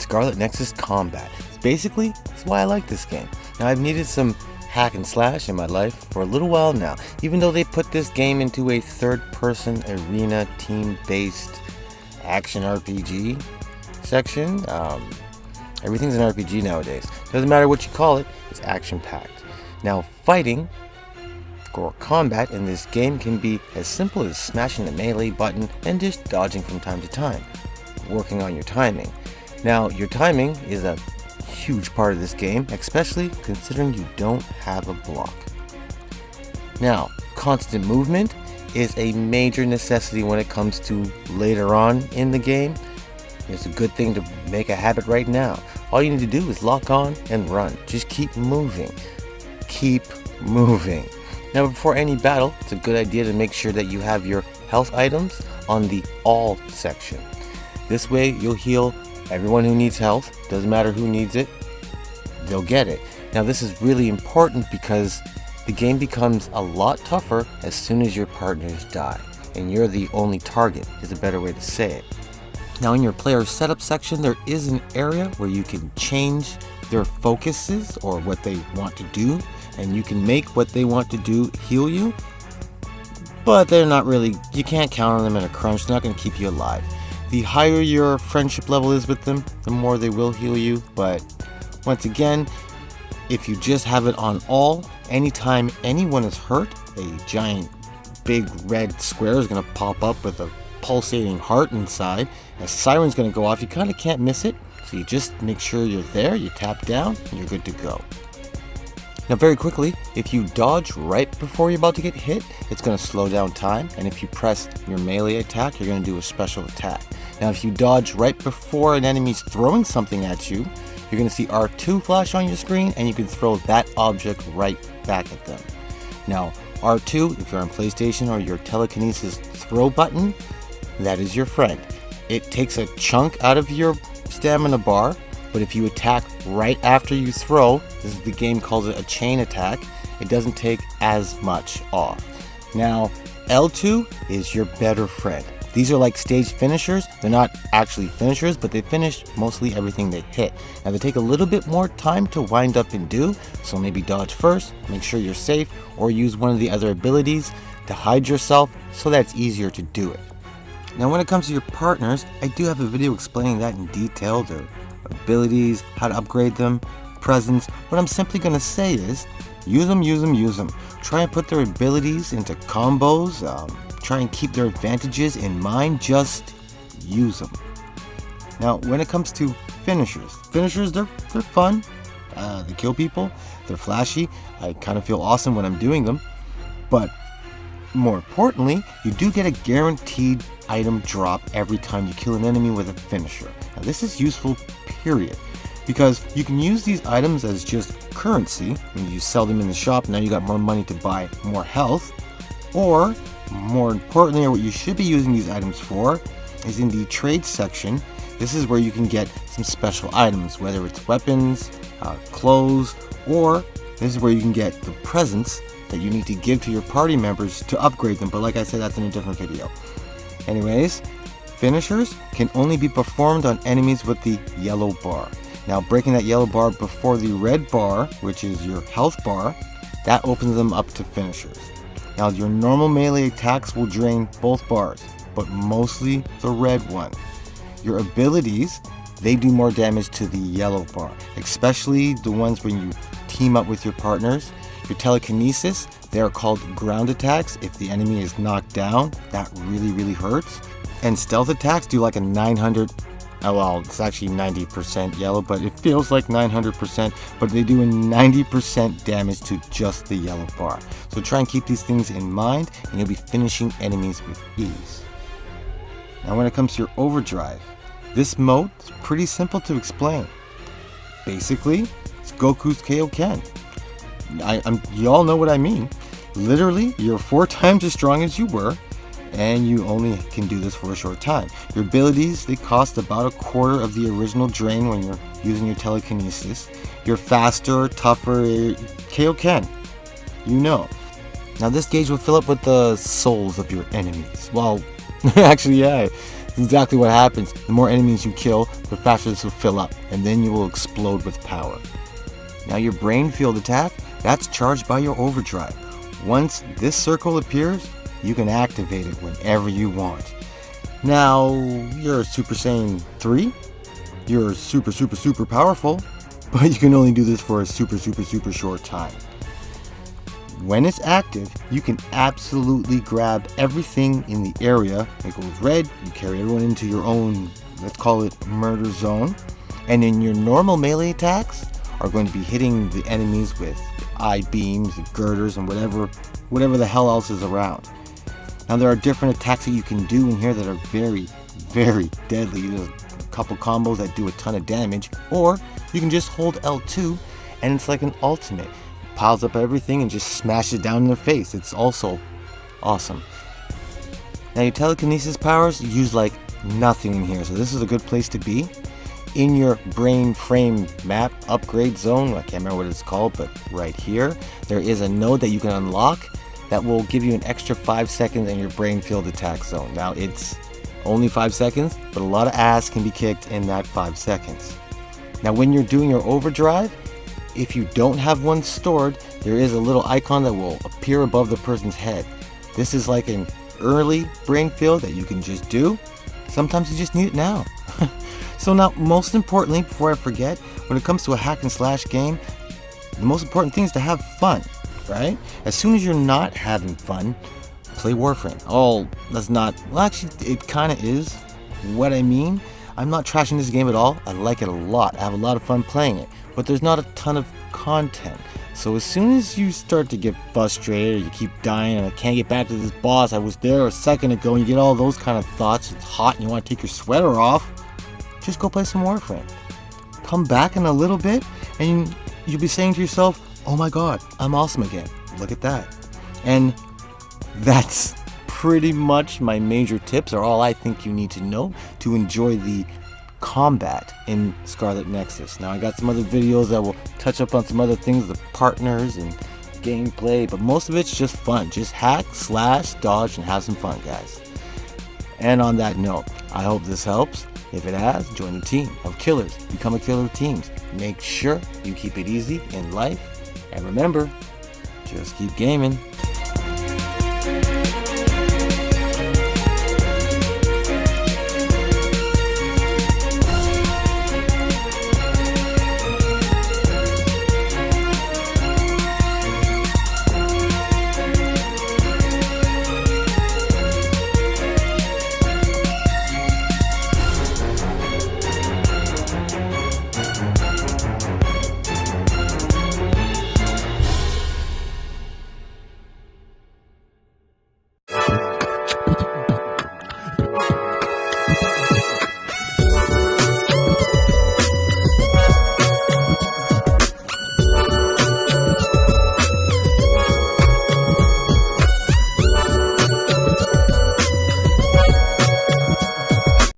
Scarlet Nexus combat. It's why I like this game. Now, I've needed some hack and slash in my life for a little while now, even though they put this game into a third-person arena team-based action RPG section. Everything's an RPG nowadays. Doesn't matter what you call it, it's action-packed. Now, fighting or combat in this game can be as simple as smashing the melee button and just dodging from time to time, working on your timing. Now, your timing is a huge part of this game, especially considering you don't have a block. Now, constant movement is a major necessity when it comes to later on in the game. It's a good thing to make a habit right now. All you need to do is lock on and run. Just keep moving. Keep moving. Now, before any battle, it's a good idea to make sure that you have your health items on the all section. This way, you'll heal everyone who needs health. Doesn't matter who needs it, they'll get it. Now, this is really important because the game becomes a lot tougher as soon as your partners die, and you're the only target, is a better way to say it. Now, in your player setup section, there is an area where you can change their focuses or what they want to do, and you can make what they want to do heal you, but you can't count on them in a crunch. They're not going to keep you alive. The higher your friendship level is with them, the more they will heal you, but once again, if you just have it on all, anytime anyone is hurt, a giant big red square is going to pop up with a pulsating heart inside. A siren's going to go off. You kind of can't miss it, so you just make sure you're there, you tap down, and you're good to go. Now, very quickly, if you dodge right before you're about to get hit, it's going to slow down time, and if you press your melee attack, you're going to do a special attack. Now, if you dodge right before an enemy's throwing something at you, you're going to see R2 flash on your screen, and you can throw that object right back at them. Now, R2, if you're on PlayStation, or your telekinesis throw button, that is your friend. It takes a chunk out of your stamina bar, but if you attack right after you throw, the game calls it a chain attack, it doesn't take as much off. Now, L2 is your better friend. These are like stage finishers. They're not actually finishers, but they finish mostly everything they hit. Now, they take a little bit more time to wind up and do, so maybe dodge first, make sure you're safe, or use one of the other abilities to hide yourself so that it's easier to do it. Now, when it comes to your partners, I do have a video explaining that in detail, their abilities, how to upgrade them, presence. What I'm simply going to say is, use them. Try and put their abilities into combos, try and keep their advantages in mind, just use them. Now, when it comes to finishers, they're fun, they kill people, they're flashy, I kind of feel awesome when I'm doing them, but more importantly, you do get a guaranteed item drop every time you kill an enemy with a finisher. Now, this is useful, period, because you can use these items as just currency when you sell them in the shop. Now you got more money to buy more health, or more importantly, or what you should be using these items for, is in the trade section. This is where you can get some special items, whether it's weapons, clothes, or this is where you can get the presents that you need to give to your party members to upgrade them, but like I said, that's in a different video. Anyways, finishers can only be performed on enemies with the yellow bar. Now, breaking that yellow bar before the red bar, which is your health bar, that opens them up to finishers. Now, your normal melee attacks will drain both bars, but mostly the red one. Your abilities, they do more damage to the yellow bar, especially the ones when you team up with your partners. Your telekinesis, they are called ground attacks. If the enemy is knocked down, that really hurts. And stealth attacks do like a 900, well, it's actually 90% yellow, but it feels like 900%, but they do a 90% damage to just the yellow bar. So try and keep these things in mind, and you'll be finishing enemies with ease. Now, when it comes to your overdrive, this mode is pretty simple to explain. Basically, it's Goku's Kaioken. You all know what I mean. Literally, you're 4 times as strong as you were, and you only can do this for a short time. Your abilities, they cost about a quarter of the original drain when you're using your telekinesis. You're faster, tougher, Kaioken. You know. Now, this gauge will fill up with the souls of your enemies. Well, actually, yeah, It's exactly what happens. The more enemies you kill, the faster this will fill up, and then you will explode with power. Now your Brainfield attack, that's charged by your Overdrive. Once this circle appears, you can activate it whenever you want. Now, you're Super Saiyan 3, you're super powerful, but you can only do this for a super short time. When it's active, you can absolutely grab everything in the area. It goes red, you carry everyone into your own, let's call it murder zone. And in your normal melee attacks are going to be hitting the enemies with eye beams, girders, and whatever the hell else is around. Now there are different attacks that you can do in here that are very deadly. There's a couple combos that do a ton of damage, or you can just hold L2 and it's like an ultimate. Piles up everything and just smashes down in their face. It's also awesome. Now your telekinesis powers use like nothing in here, so this is a good place to be. In your brain frame map upgrade zone, I can't remember what it's called, but right here, there is a node that you can unlock that will give you an extra 5 seconds in your Brainfield attack zone. Now it's only 5 seconds, but a lot of ass can be kicked in that 5 seconds. Now when you're doing your Overdrive, if you don't have one stored, there is a little icon that will appear above the person's head. This is like an early Brainfield that you can just do. Sometimes you just need it now. So now, most importantly, before I forget, when it comes to a hack and slash game, the most important thing is to have fun, right? As soon as you're not having fun, play Warframe. Oh, that's not, well actually it kind of is. What I mean, I'm not trashing this game at all. I like it a lot. I have a lot of fun playing it. But there's not a ton of content. So as soon as you start to get frustrated, or you keep dying and I can't get back to this boss, I was there a second ago, and you get all those kind of thoughts, it's hot and you want to take your sweater off, just go play some Warframe. Come back in a little bit and you'll be saying to yourself, oh my god, I'm awesome again. Look at that. And that's pretty much my major tips, are all I think you need to know to enjoy the combat in Scarlet Nexus. Now I got some other videos that will touch up on some other things, the partners and gameplay, but most of it's just fun. Just hack, slash, dodge, and have some fun, guys. And on that note, I hope this helps. If it has, join the team of killers. Become a killer of teams. Make sure you keep it easy in life. And remember, just keep gaming.